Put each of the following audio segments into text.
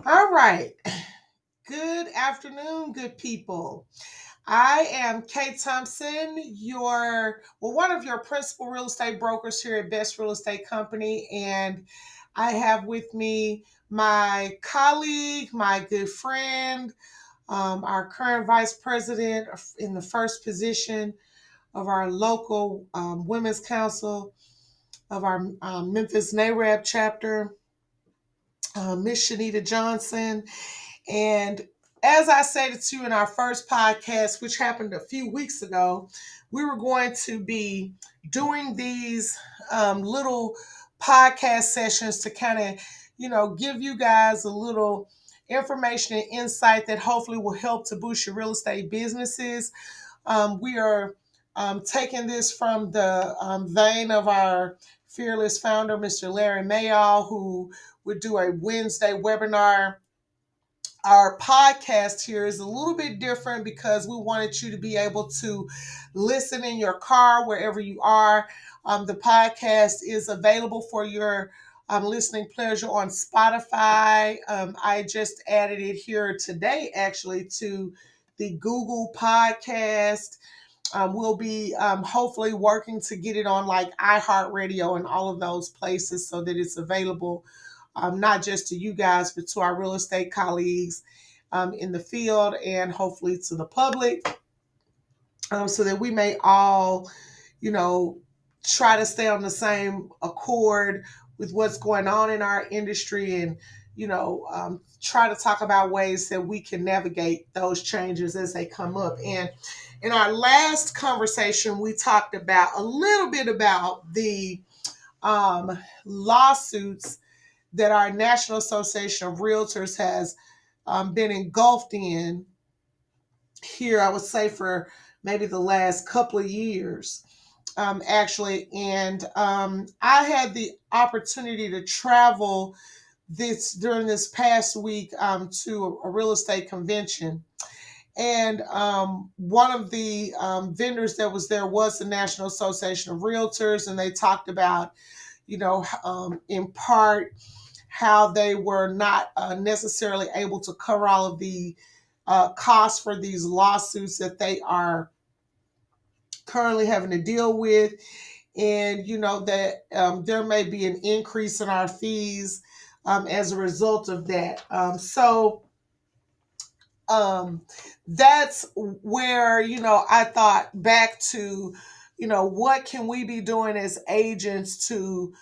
All right. Good afternoon, good people. I am Kate Thompson, one of your principal real estate brokers here at Best Real Estate Company, and I have with me my colleague, my good friend, our current vice president in the first position of our local women's council of our Memphis NAREB chapter, Miss Shanita Johnson. And as I stated to you in our first podcast, which happened a few weeks ago, we were going to be doing these little podcast sessions to kind of, give you guys a little information and insight that hopefully will help to boost your real estate businesses. We are taking this from the vein of our fearless founder, Mr. Larry Mayall, who would do a Wednesday webinar. Our podcast here is a little bit different because we wanted you to be able to listen in your car wherever you are. The podcast is available for your listening pleasure on Spotify. I just added it here today, actually, to the Google podcast. We'll be hopefully working to get it on like iHeartRadio and all of those places so that it's available not just to you guys, but to our real estate colleagues in the field and hopefully to the public, so that we may all, you know, try to stay on the same accord with what's going on in our industry and, try to talk about ways that we can navigate those changes as they come up. And in our last conversation, we talked about a little bit about the lawsuits that our National Association of Realtors has been engulfed in here, I would say, for maybe the last couple of years, actually. And I had the opportunity to travel during this past week to a real estate convention. And one of the vendors that was there was the National Association of Realtors, and they talked about, in part, how they were not necessarily able to cover all of the costs for these lawsuits that they are currently having to deal with. And, that there may be an increase in our fees as a result of that. Um, that's where, I thought back to, what can we be doing as agents to,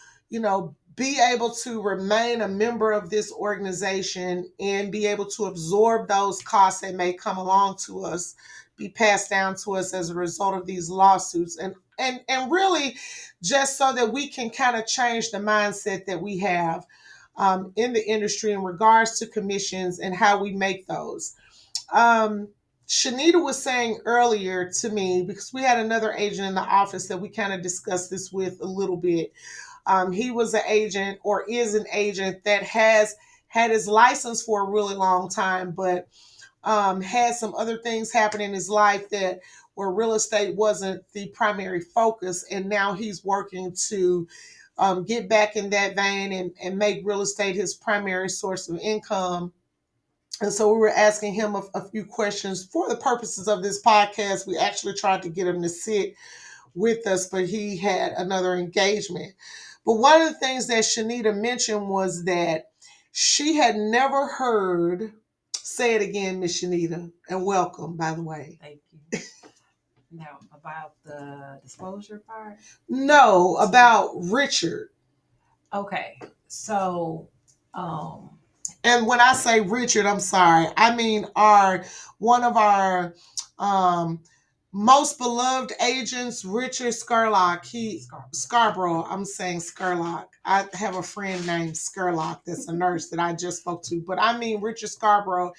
be able to remain a member of this organization and be able to absorb those costs that may come along to us, be passed down to us as a result of these lawsuits, and really just so that we can kind of change the mindset that we have in the industry in regards to commissions and how we make those. um, Shanita was saying earlier to me, because we had another agent in the office that we kind of discussed this with a little bit. He was an agent, or is an agent, that has had his license for a really long time, but had some other things happen in his life that where real estate wasn't the primary focus. And now he's working to get back in that vein and make real estate his primary source of income. And so we were asking him a few questions for the purposes of this podcast. We actually tried to get him to sit with us, but he had another engagement. But one of the things that Shanita mentioned was that she had never heard, say it again, Miss Shanita, and welcome, by the way. Thank you. Now, about the disclosure part? No, about Richard. Okay, so And when I say Richard, I'm sorry. I mean one of our um, most beloved agents, Richard Skurlock. Scarborough. I'm saying Skurlock. I have a friend named Skurlock that's a nurse that I just spoke to, but I mean Richard Scarborough.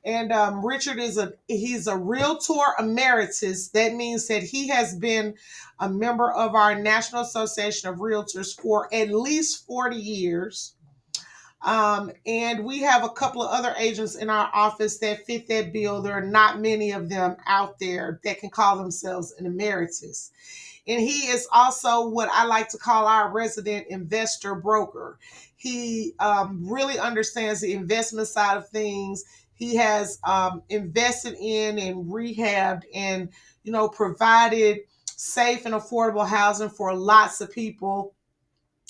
And Richard he's a realtor emeritus. That means that he has been a member of our National Association of Realtors for at least 40 years. And we have a couple of other agents in our office that fit that bill. There are not many of them out there that can call themselves an emeritus. And he is also what I like to call our resident investor broker. He really understands the investment side of things. He has invested in and rehabbed and, provided safe and affordable housing for lots of people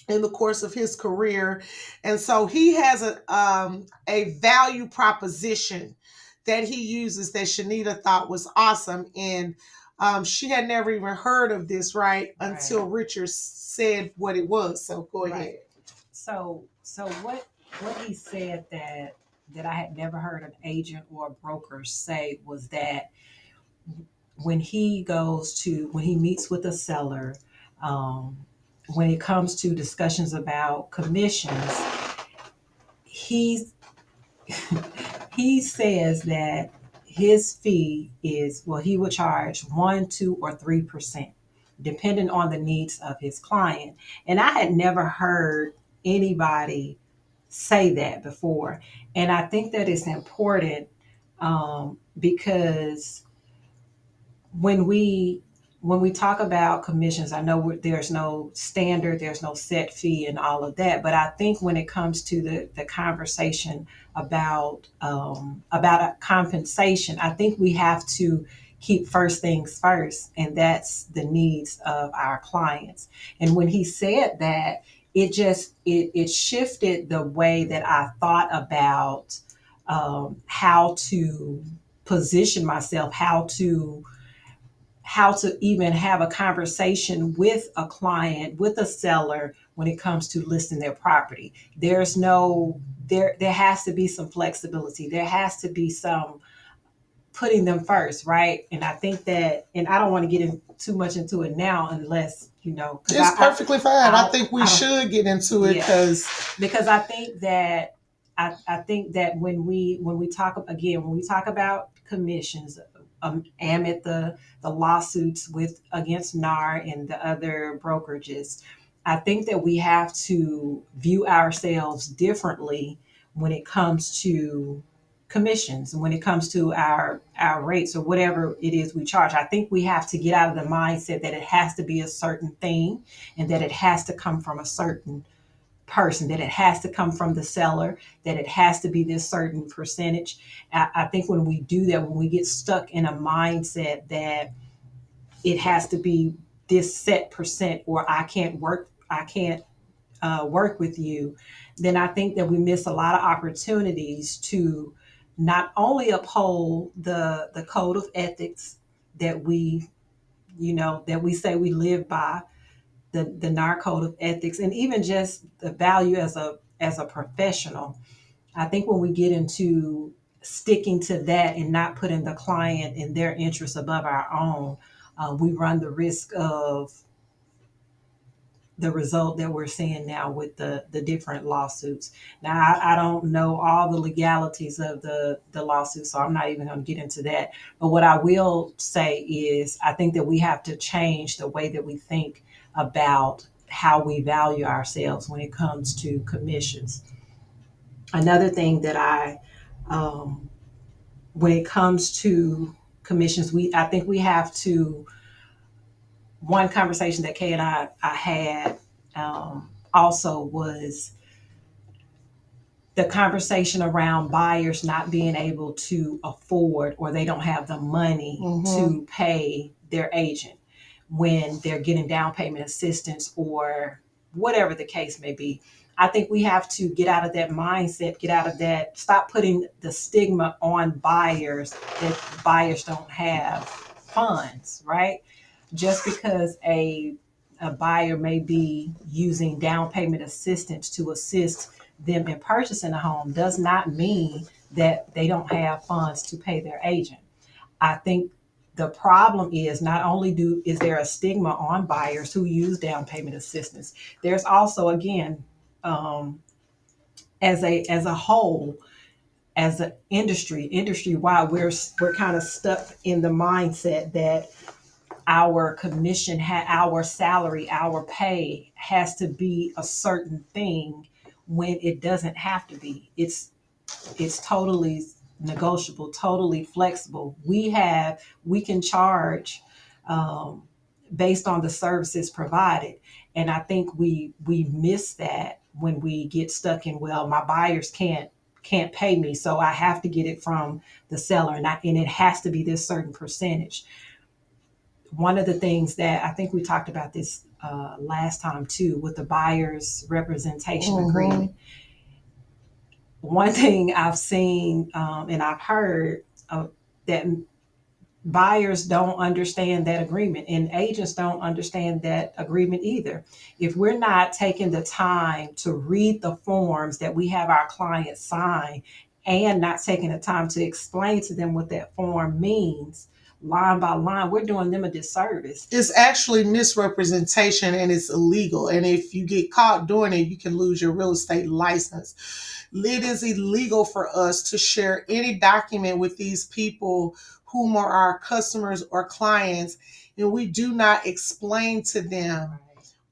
in the course of his career. And so he has a value proposition that he uses that Shanita thought was awesome. And she had never even heard of this, right? Right. Until Richard said what it was. So go Right. ahead. So what he said that I had never heard an agent or a broker say was that when he meets with a seller, um, when it comes to discussions about commissions, he's he says that his fee is, well, he would charge 1, 2, or 3%, depending on the needs of his client. And I had never heard anybody say that before. And I think that it's important, because when we talk about commissions, I know there's no standard, there's no set fee and all of that, but I think when it comes to the conversation about a compensation, I think we have to keep first things first, and that's the needs of our clients. And when he said that, it shifted the way that I thought about how to position myself, how to even have a conversation with a client, with a seller, when it comes to listing their property. There's no there has to be some flexibility. There has to be some putting them first, right? And I think that, and I don't want to get in too much into it now, unless because It's perfectly fine. I think we I don't, should get into it yeah, because because I think that when we talk again, when we talk about commissions, amid the lawsuits with against NAR and the other brokerages, I think that we have to view ourselves differently when it comes to commissions, when it comes to our rates or whatever it is we charge. I think we have to get out of the mindset that it has to be a certain thing, and that it has to come from a certain person, that it has to come from the seller, that it has to be this certain percentage. I think when we do that, when we get stuck in a mindset that it has to be this set percent, or I can't work with you, then I think that we miss a lot of opportunities to not only uphold the code of ethics that we say we live by, the NAR code of ethics, and even just the value as a professional. I think when we get into sticking to that and not putting the client and their interests above our own, we run the risk of the result that we're seeing now with the different lawsuits. Now, I don't know all the legalities of the lawsuits, so I'm not even going to get into that. But what I will say is, I think that we have to change the way that we think about how we value ourselves when it comes to commissions. Another thing that um, when it comes to commissions, I think we have to, one conversation that Kay and I had also was the conversation around buyers not being able to afford, or they don't have the money to pay their agent when they're getting down payment assistance or whatever the case may be. I think we have to get out of that mindset, get out of that, stop putting the stigma on buyers that buyers don't have funds, right? Just because a buyer may be using down payment assistance to assist them in purchasing a home does not mean that they don't have funds to pay their agent. I think the problem is, not only is there a stigma on buyers who use down payment assistance, there's also, again, um, as a whole, as an industry wide, we're kind of stuck in the mindset that our commission, our salary, our pay has to be a certain thing, when it doesn't have to be. It's totally negotiable, totally flexible. We can charge, um, based on the services provided. And I think we miss that when we get stuck in, well, my buyers can't pay me, so I have to get it from the seller, and it has to be this certain percentage. One of the things that I think we talked about this last time too, with the buyer's representation Mm-hmm. agreement. One thing I've seen and I've heard that buyers don't understand that agreement, and agents don't understand that agreement either. If we're not taking the time to read the forms that we have our clients sign, and not taking the time to explain to them what that form means line by line, we're doing them a disservice. It's actually misrepresentation and it's illegal. And if you get caught doing it, you can lose your real estate license. It is illegal for us to share any document with these people whom are our customers or clients, and we do not explain to them,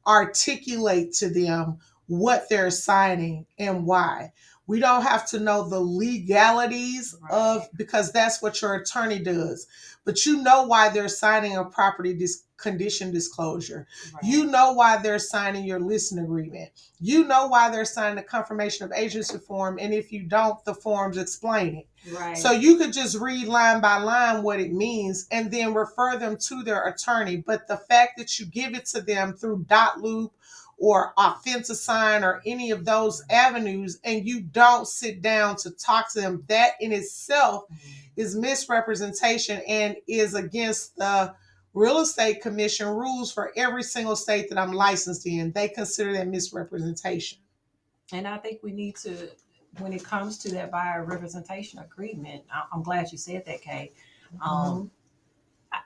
articulate to them what they're signing and why. We don't have to know the legalities of, because that's what your attorney does. But you know why they're signing a property condition disclosure. Right. You know why they're signing your listing agreement. You know why they're signing the confirmation of agency form. And if you don't, the forms explain it. Right. So you could just read line by line what it means and then refer them to their attorney. But the fact that you give it to them through dot loop or offensive sign or any of those avenues, and you don't sit down to talk to them, that in itself is misrepresentation and is against the real estate commission rules for every single state that I'm licensed in. They consider that misrepresentation. And I think we need to, when it comes to that buyer representation agreement, I'm glad you said that, Kay. Mm-hmm.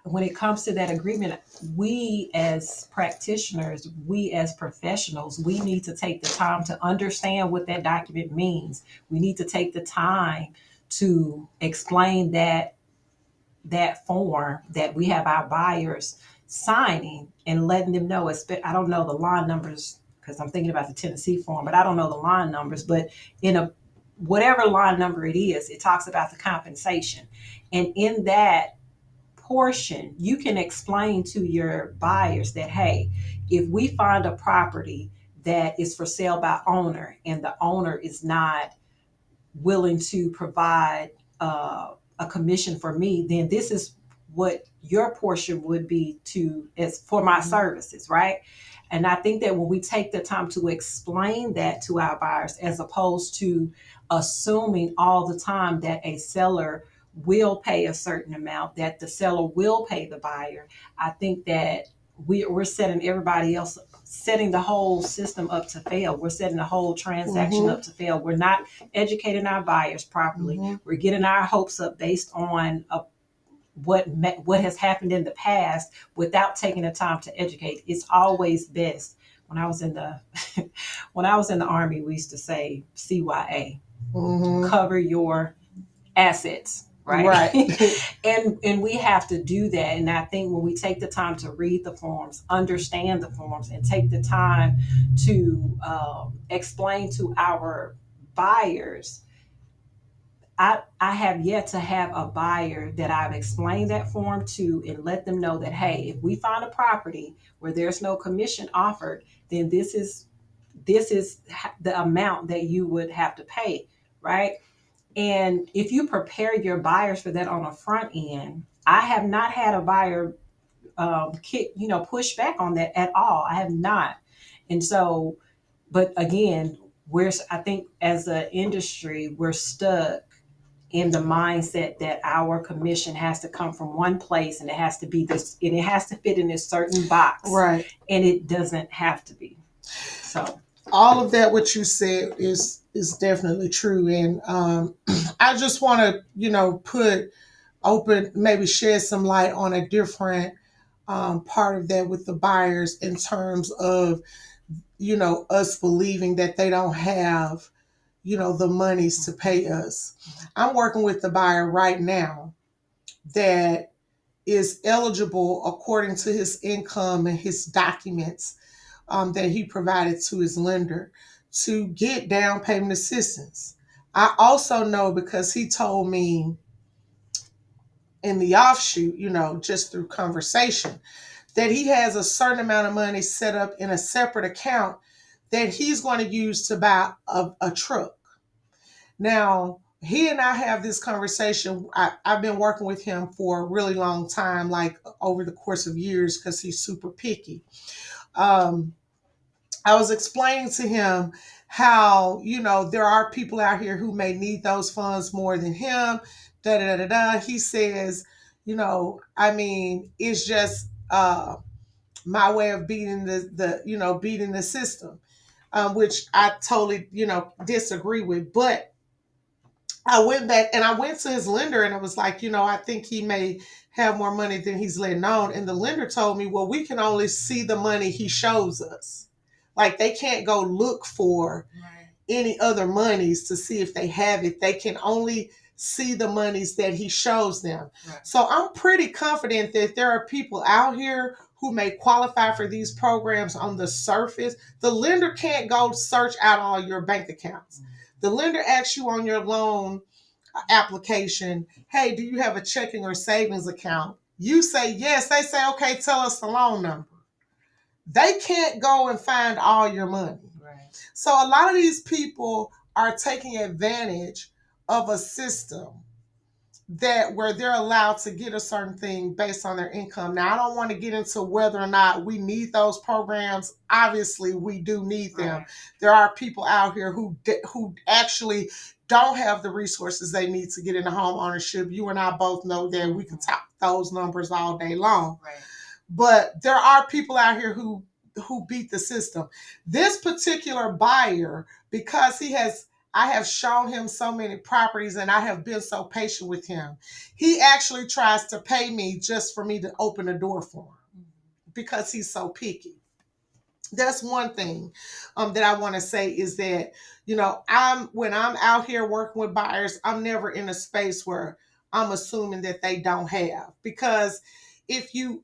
When it comes to that agreement, we as practitioners, we as professionals, we need to take the time to understand what that document means. We need to take the time to explain that form that we have our buyers signing and letting them know. I don't know the line numbers because I'm thinking about the Tennessee form, but I don't know the line numbers. But in a whatever line number it is, it talks about the compensation, and in that portion, you can explain to your buyers that, hey, if we find a property that is for sale by owner and the owner is not willing to provide a commission for me, then this is what your portion would be to as for my services, right? And I think that when we take the time to explain that to our buyers, as opposed to assuming all the time that a seller will pay a certain amount, that the seller will pay the buyer, I think that we're setting everybody else, setting the whole system up to fail. We're setting the whole transaction up to fail. We're not educating our buyers properly. We're getting our hopes up based on what has happened in the past without taking the time to educate. It's always best. When I was in the when I was in the Army, we used to say CYA, cover your assets. Right. and we have to do that. And I think when we take the time to read the forms, understand the forms, and take the time to explain to our buyers, I have yet to have a buyer that I've explained that form to and let them know that, hey, if we find a property where there's no commission offered, then this is the amount that you would have to pay, right? And if you prepare your buyers for that on the front end, I have not had a buyer push back on that at all. I have not. And so, but again, I think as an industry, we're stuck in the mindset that our commission has to come from one place and it has to be this, and it has to fit in this certain box. Right. And it doesn't have to be. So all of that what you said is definitely true. And I just want to maybe shed some light on a different part of that with the buyers, in terms of us believing that they don't have the monies to pay us. I'm working with the buyer right now that is eligible according to his income and his documents that he provided to his lender to get down payment assistance. I also know, because he told me in the offshoot, just through conversation, that he has a certain amount of money set up in a separate account that he's going to use to buy a truck. Now, he and I have this conversation. I've been working with him for a really long time, like over the course of years, because he's super picky. Um, I was explaining to him how, there are people out here who may need those funds more than him. Da da da da. He says, I mean, it's just my way of beating beating the system, which I totally, disagree with. But I went back and I went to his lender and I was like, I think he may have more money than he's letting on. And the lender told me, well, we can only see the money he shows us. Like they can't go look for any other monies to see if they have it. They can only see the monies that he shows them. Right. So I'm pretty confident that there are people out here who may qualify for these programs on the surface. The lender can't go search out all your bank accounts. The lender asks you on your loan application, hey, do you have a checking or savings account? You say yes. They say, okay, tell us the loan number. They can't go and find all your money. Right. So a lot of these people are taking advantage of a system that where they're allowed to get a certain thing based on their income. Now, I don't want to get into whether or not we need those programs. Obviously, we do need them. Right. There are people out here who actually don't have the resources they need to get into home ownership. You and I both know that. We can talk those numbers all day long. Right. But there are people out here who beat the system. This particular buyer, because I have shown him so many properties and I have been so patient with him, he actually tries to pay me just for me to open the door for him because he's so picky. That's one thing that I want to say is that, when I'm out here working with buyers, I'm never in a space where I'm assuming that they don't have, because if you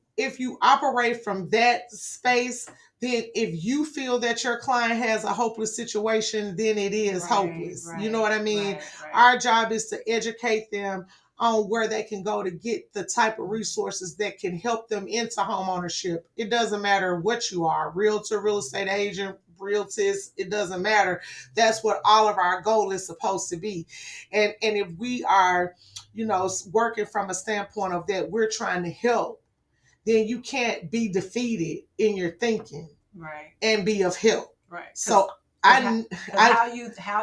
operate from that space, then if you feel that your client has a hopeless situation, then it is hopeless. Right, you know what I mean? Right. Our job is to educate them on where they can go to get the type of resources that can help them into home ownership. It doesn't matter what you are, realtor, real estate agent, realtist, it doesn't matter. That's what all of our goal is supposed to be. And if we are, working from a standpoint of that we're trying to help, then you can't be defeated in your thinking, right, and be of help. Right. So how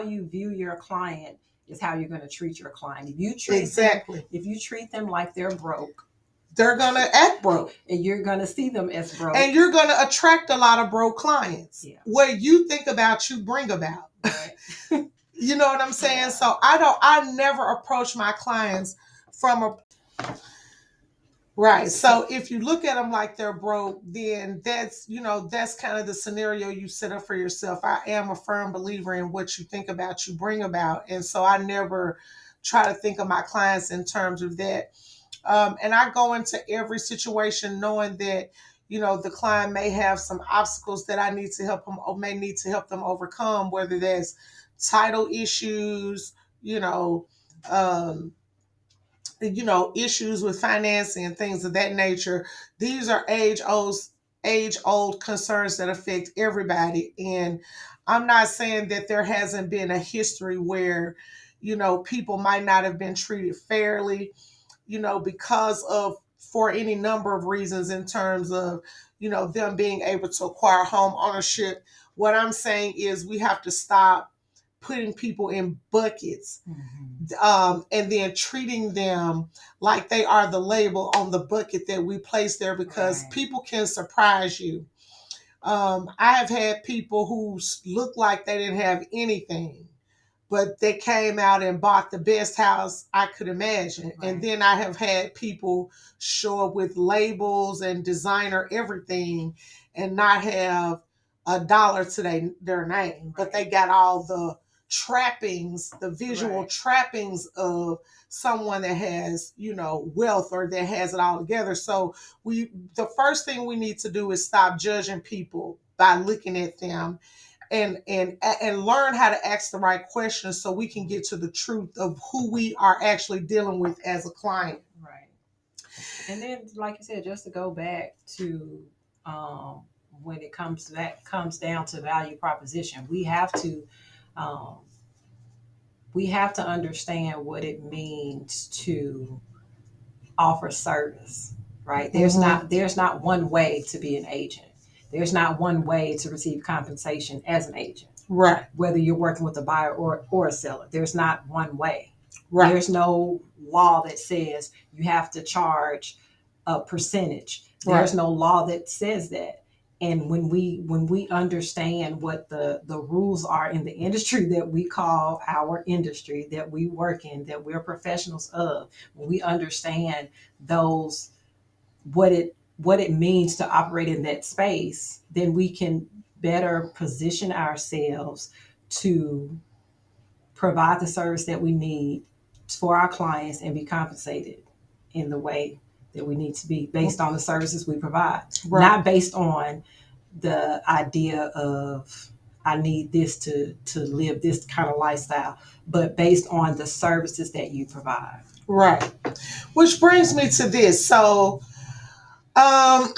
you view your client is how you're going to treat your client. If you treat them like they're broke, they're going to act broke. And you're going to see them as broke. And you're going to attract a lot of broke clients. Yeah. What you think about, you bring about. Right. You know what I'm saying? Yeah. So I never approach my clients from a... Right. So if you look at them like they're broke, then that's kind of the scenario you set up for yourself. I am a firm believer in what you think about, you bring about. And so I never try to think of my clients in terms of that. And I go into every situation knowing that, the client may have some obstacles that I need to help them, or may need to help them overcome, whether that's title issues, issues with financing and things of that nature. These are age-old concerns that affect everybody. And I'm not saying that there hasn't been a history where, people might not have been treated fairly, because of, for any number of reasons in terms of, them being able to acquire home ownership. What I'm saying is we have to stop putting people in buckets, and then treating them like they are the label on the bucket that we place there, because people can surprise you. I have had people who look like they didn't have anything, but they came out and bought the best house I could imagine. Right. And then I have had people show up with labels and designer everything and not have a dollar to their name, right, but they got all the trappings, the visual trappings of someone that has, wealth, or that has it all together. So the first thing we need to do is stop judging people by looking at them, and learn how to ask the right questions so we can get to the truth of who we are actually dealing with as a client. Right. And then, like you said, just to go back to um, when it comes down to value proposition, um, we have to understand what it means to offer service. Right? Mm-hmm. There's not one way to be an agent. There's not one way to receive compensation as an agent. Right. Whether you're working with a buyer or a seller, there's not one way. Right. There's no law that says you have to charge a percentage. Right. There's no law that says that. And when we understand what the rules are in the industry that we call our industry, that we work in, that we're professionals of, when we understand those, what it means to operate in that space, then we can better position ourselves to provide the service that we need for our clients and be compensated in the way that we need to be based on the services we provide, Right. not based on the idea of I need this to live this kind of lifestyle, but based on the services that you provide. Right. Which brings me to this. So, um,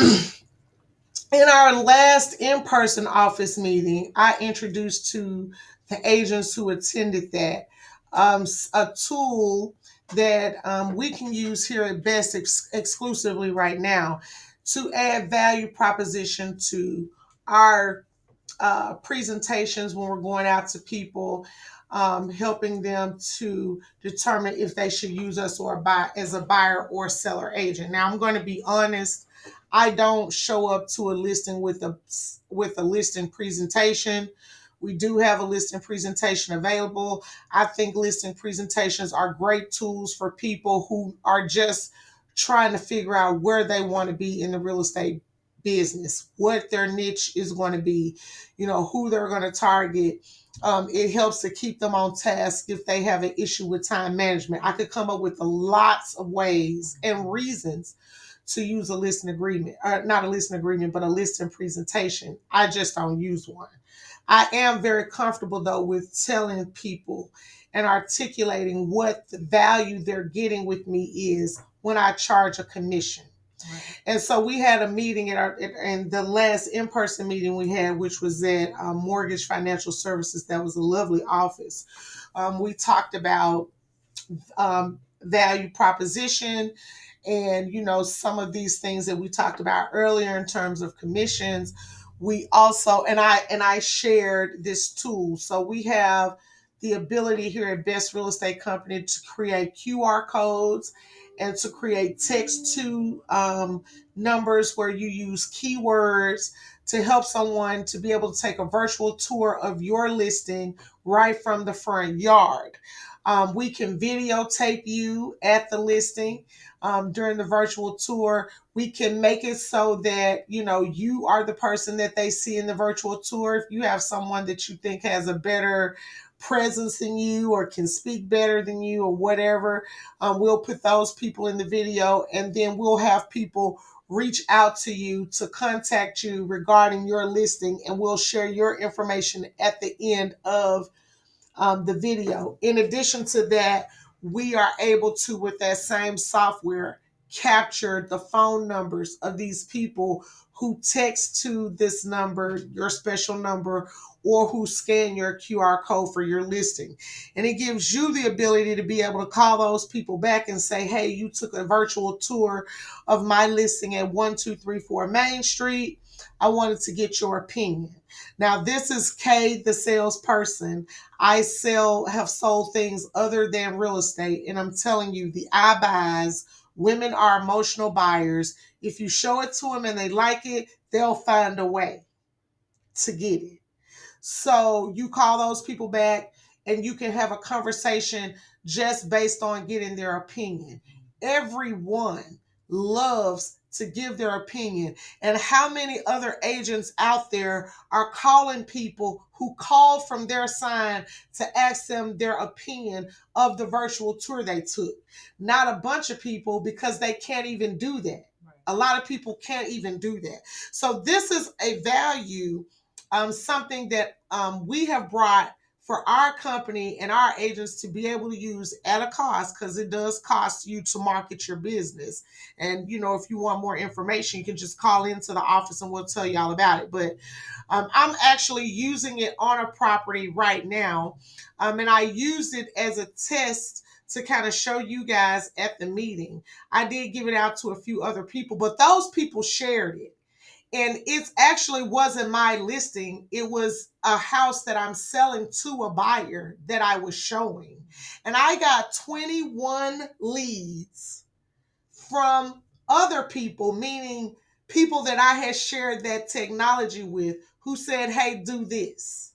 in our last in-person office meeting, I introduced to the agents who attended that a tool that we can use here at Best exclusively right now to add value proposition to our presentations when we're going out to people, helping them to determine if they should use us or buy as a buyer or seller agent. Now, I'm going to be honest. I don't show up to a listing with a listing presentation. We do have a listing presentation available. I think listing presentations are great tools for people who are just trying to figure out where they want to be in the real estate business, what their niche is going to be, who they're going to target. It helps to keep them on task if they have an issue with time management. I could come up with lots of ways and reasons to use a listing agreement, not a listing agreement, but a listing presentation. I just don't use one. I am very comfortable though with telling people and articulating what the value they're getting with me is when I charge a commission. And so we had a meeting in the last in-person meeting we had, which was at Mortgage Financial Services. That was a lovely office. We talked about value proposition and some of these things that we talked about earlier in terms of commissions. We also and I shared this tool. So we have the ability here at Best Real Estate Company to create QR codes and to create text to numbers where you use keywords to help someone to be able to take a virtual tour of your listing right from the front yard. We can videotape you at the listing during the virtual tour. We can make it so that you are the person that they see in the virtual tour. If you have someone that you think has a better presence than you or can speak better than you or whatever, we'll put those people in the video, and then we'll have people reach out to you to contact you regarding your listing, and we'll share your information at the end of the video. In addition to that, we are able to, with that same software, capture the phone numbers of these people who text to this number, your special number, or who scan your QR code for your listing. And it gives you the ability to be able to call those people back and say, hey, you took a virtual tour of my listing at 1234 Main Street. I wanted to get your opinion. Now, this is Kay, the salesperson. Have sold things other than real estate. And I'm telling you, the I buys, women are emotional buyers. If you show it to them and they like it, they'll find a way to get it. So you call those people back and you can have a conversation just based on getting their opinion. Everyone loves to give their opinion. And how many other agents out there are calling people who called from their sign to ask them their opinion of the virtual tour they took? Not a bunch of people, because they can't even do that. A lot of people can't even do that. So this is a value, something that we have brought for our company and our agents to be able to use at a cost, because it does cost you to market your business. And if you want more information, you can just call into the office and we'll tell you all about it. But I'm actually using it on a property right now, and I used it as a test to kind of show you guys at the meeting. I did give it out to a few other people, but those people shared it. And it actually wasn't my listing. It was a house that I'm selling to a buyer that I was showing. And I got 21 leads from other people, meaning people that I had shared that technology with, who said, hey, do this.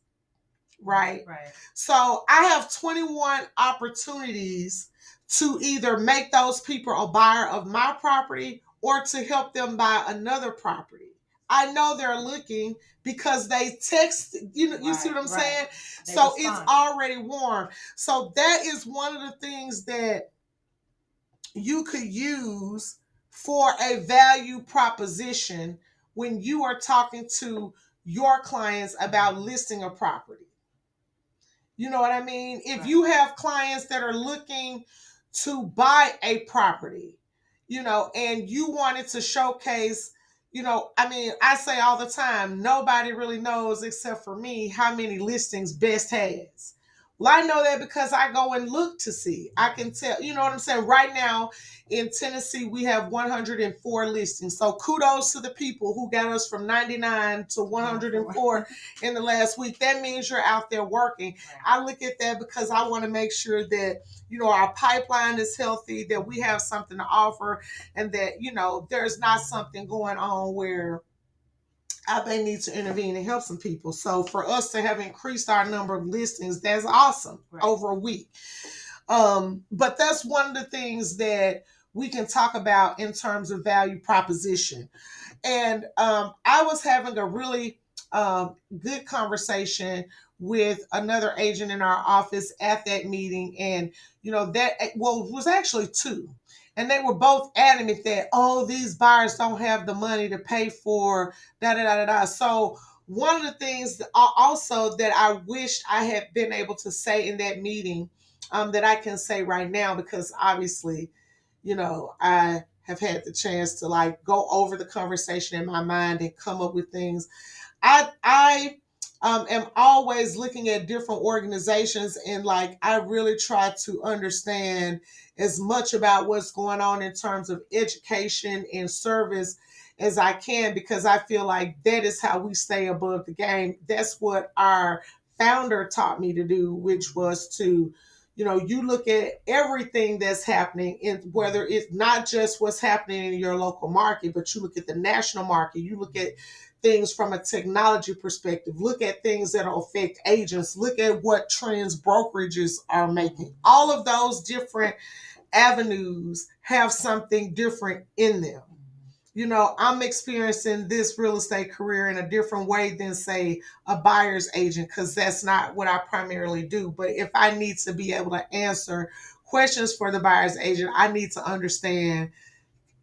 Right. Right. So I have 21 opportunities to either make those people a buyer of my property or to help them buy another property. I know they're looking because they text, you see what I'm saying? So it's already warm. So that is one of the things that you could use for a value proposition when you are talking to your clients about listing a property. You know what I mean? If you have clients that are looking to buy a property, and you wanted to showcase, I say all the time, nobody really knows except for me how many listings Best has. Well, I know that because I go and look to see. I can tell, you know what I'm saying? Right now in Tennessee, we have 104 listings. So kudos to the people who got us from 99 to 104 in the last week. That means you're out there working. I look at that because I want to make sure that, our pipeline is healthy, that we have something to offer, and that, there's not something going on where I may need to intervene and help some people. So for us to have increased our number of listings, that's awesome over a week. But that's one of the things that we can talk about in terms of value proposition. And I was having a really good conversation with another agent in our office at that meeting. And, it was actually two. And they were both adamant that, oh, these buyers don't have the money to pay for da da da da da. So one of the things that also that I wished I had been able to say in that meeting, that I can say right now, because obviously, I have had the chance to like go over the conversation in my mind and come up with things. I am always looking at different organizations, and like I really try to understand as much about what's going on in terms of education and service as I can, because I feel like that is how we stay above the game. That's what our founder taught me to do, which was to, you look at everything that's happening, in whether it's not just what's happening in your local market, but you look at the national market, you look at things from a technology perspective, look at things that will affect agents, look at what trends brokerages are making. All of those different avenues have something different in them. I'm experiencing this real estate career in a different way than, say, a buyer's agent, because that's not what I primarily do. But if I need to be able to answer questions for the buyer's agent, I need to understand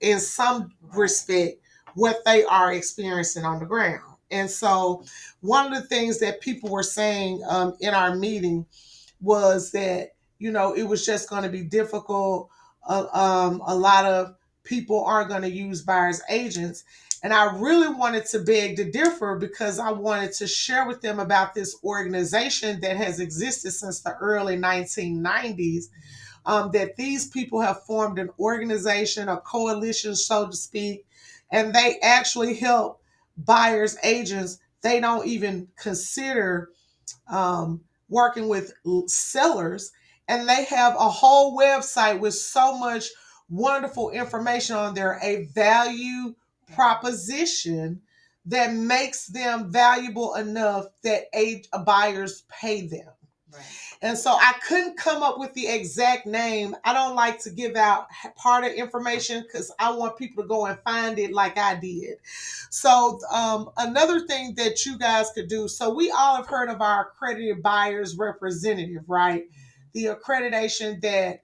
in some respect what they are experiencing on the ground. And so one of the things that people were saying in our meeting was that, it was just going to be difficult. A lot of people aren't going to use buyer's agents. And I really wanted to beg to differ, because I wanted to share with them about this organization that has existed since the early 1990s. That these people have formed an organization, a coalition, so to speak, and they actually help buyers agents. They don't even consider working with sellers, and they have a whole website with so much wonderful information on there, a value proposition that makes them valuable enough that buyers pay them. Right. And so I couldn't come up with the exact name. I don't like to give out part of information because I want people to go and find it like I did. So another thing that you guys could do, so we all have heard of our accredited buyers representative, right? The accreditation that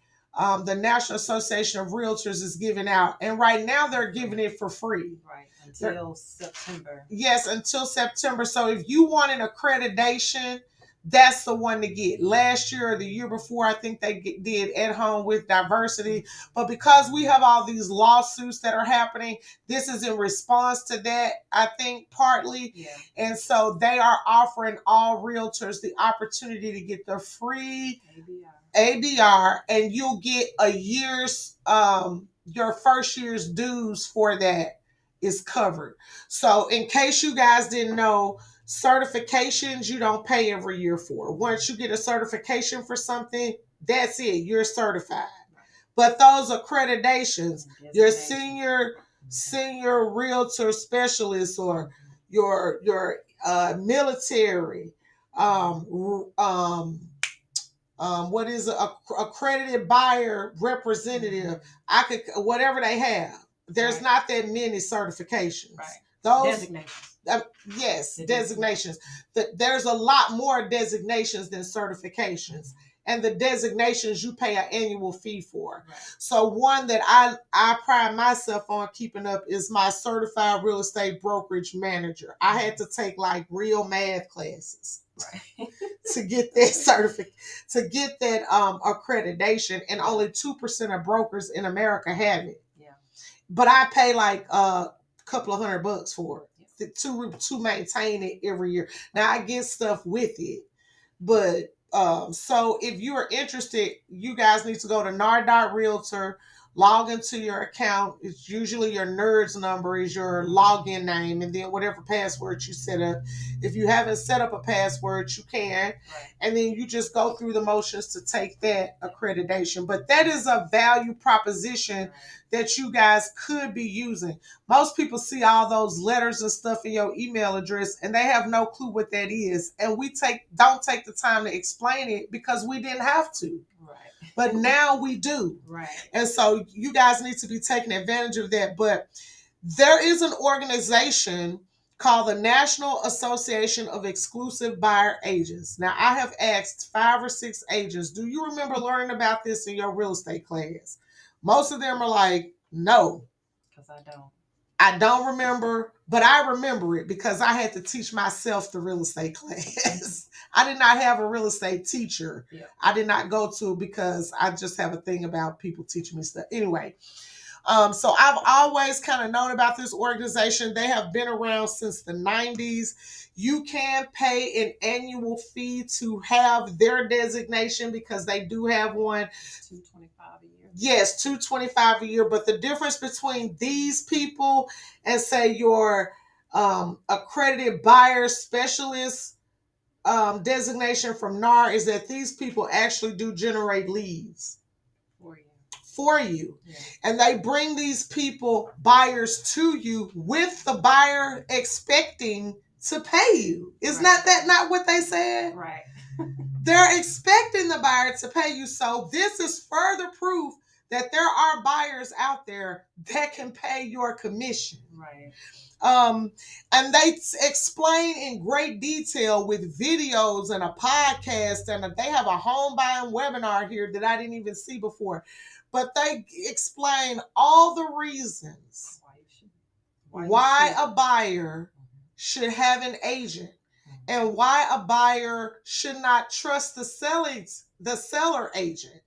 the National Association of Realtors is giving out. And right now they're giving it for free. Right, until September. Yes, until September. So if you want an accreditation That's the one to get. Last year or the year before, I think they did At Home with Diversity. But because we have all these lawsuits that are happening, this is in response to that, I think, partly. Yeah. And so they are offering all realtors the opportunity to get the free ABR, and you'll get a year's, your first year's dues for that is covered. So, in case you guys didn't know, certifications you don't pay every year for. Once you get a certification for something, that's it, you're certified. But those accreditations, your senior realtor specialist, or your military, what is a accredited buyer representative, I could, whatever they have. There's Right. not that many certifications. Right. Those Designations. yes, The designations. There's a lot more designations than certifications. And the designations you pay an annual fee for. Right. So one that I pride myself on keeping up is my certified real estate brokerage manager. I had to take like real math classes. Right. To get that certificate, to get that accreditation, and only 2% of brokers in America have it. Yeah. But I pay like a couple of $100 for it to maintain it every year. Now I get stuff with it, but so if you are interested, you guys need to go to nar.realtor, log into your account. It's usually your NERDS number is your login name, and then whatever password you set up. If you haven't set up a password, you can. Right. And then you just go through the motions to take that accreditation. But that is a value proposition that you guys could be using. Most people see all those letters and stuff in your email address, and they have no clue what that is. And we don't take the time to explain it because we didn't have to. Right. But now we do. Right. And so you guys need to be taking advantage of that. But there is an organization called the National Association of Exclusive Buyer Agents. Now, I have asked 5 or 6 agents, do you remember learning about this in your real estate class? Most of them are like, no. Because I don't remember, but I remember it because I had to teach myself the real estate class. I did not have a real estate teacher. Yeah. I did not go to, because I just have a thing about people teaching me stuff. Anyway, so I've always kind of known about this organization. They have been around since the 90s. You can pay an annual fee to have their designation because they do have one. $225 a year. Yes, $225 a year. But the difference between these people and say your accredited buyer specialist designation from NAR is that these people actually do generate leads for you. Yeah. And they bring these people, buyers, to you with the buyer expecting to pay you. Is right. Not what they said? Right. They're expecting the buyer to pay you. So this is further proof that there are buyers out there that can pay your commission. Right. And they explain in great detail with videos and a podcast, and they have a home buying webinar here that I didn't even see before. But they explain all the reasons why a buyer should have an agent, and why a buyer should not trust the seller agent,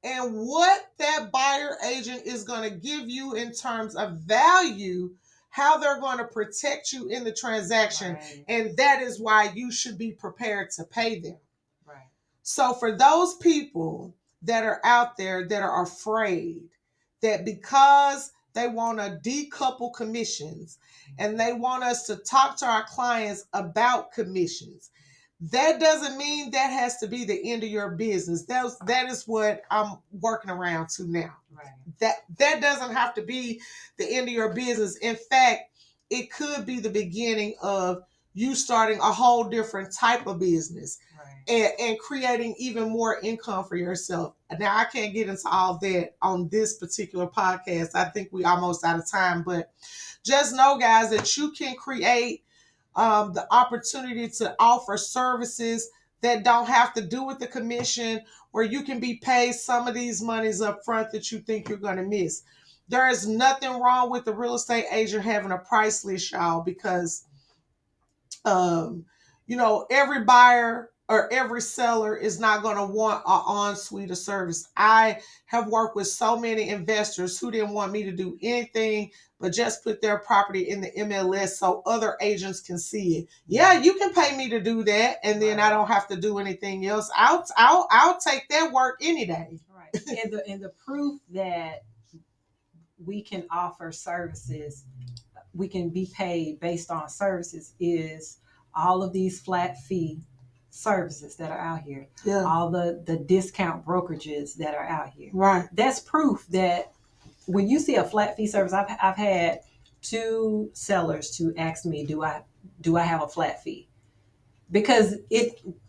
and what that buyer agent is going to give you in terms of value, how they're going to protect you in the transaction. Right. And that is why you should be prepared to pay them. Right. So for those people that are out there that are afraid that because they want to decouple commissions and they want us to talk to our clients about commissions, that doesn't mean that has to be the end of your business. That is what I'm working around to now. Right. That doesn't have to be the end of your business. In fact, it could be the beginning of you starting a whole different type of business. Right. And creating even more income for yourself. Now, I can't get into all that on this particular podcast. I think we almost out of time, but just know, guys, that you can create the opportunity to offer services that don't have to do with the commission, where you can be paid some of these monies up front that you think you're going to miss. There is nothing wrong with the real estate agent having a price list, y'all, because every buyer or every seller is not going to want an on-suite of service. I have worked with so many investors who didn't want me to do anything but just put their property in the MLS so other agents can see it. Yeah, you can pay me to do that, and then I don't have to do anything else. I'll take that work any day. Right. And the proof that we can offer services, we can be paid based on services, is all of these flat fee services that are out here. Yeah. All the discount brokerages that are out here. Right. That's proof that when you see a flat fee service, I've had 2 sellers to ask me, do I have a flat fee? Because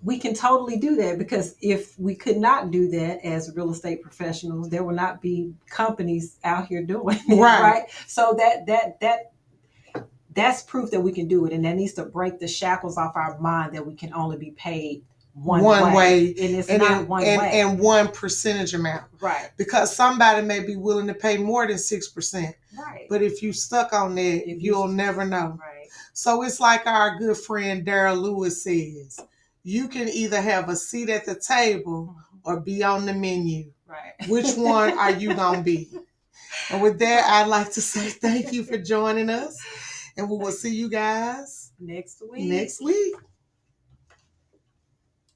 we can totally do that, because if we could not do that as real estate professionals, there would not be companies out here doing it, right? So that's proof that we can do it, and that needs to break the shackles off our mind that we can only be paid one way. And it's not one way. And one percentage amount. Right. Because somebody may be willing to pay more than 6%. Right. But if you stuck on that, you'll never know. Right. So it's like our good friend Daryl Lewis says, you can either have a seat at the table or be on the menu. Right. Which one are you going to be? And with that, I'd like to say thank you for joining us. And we will see you guys next week.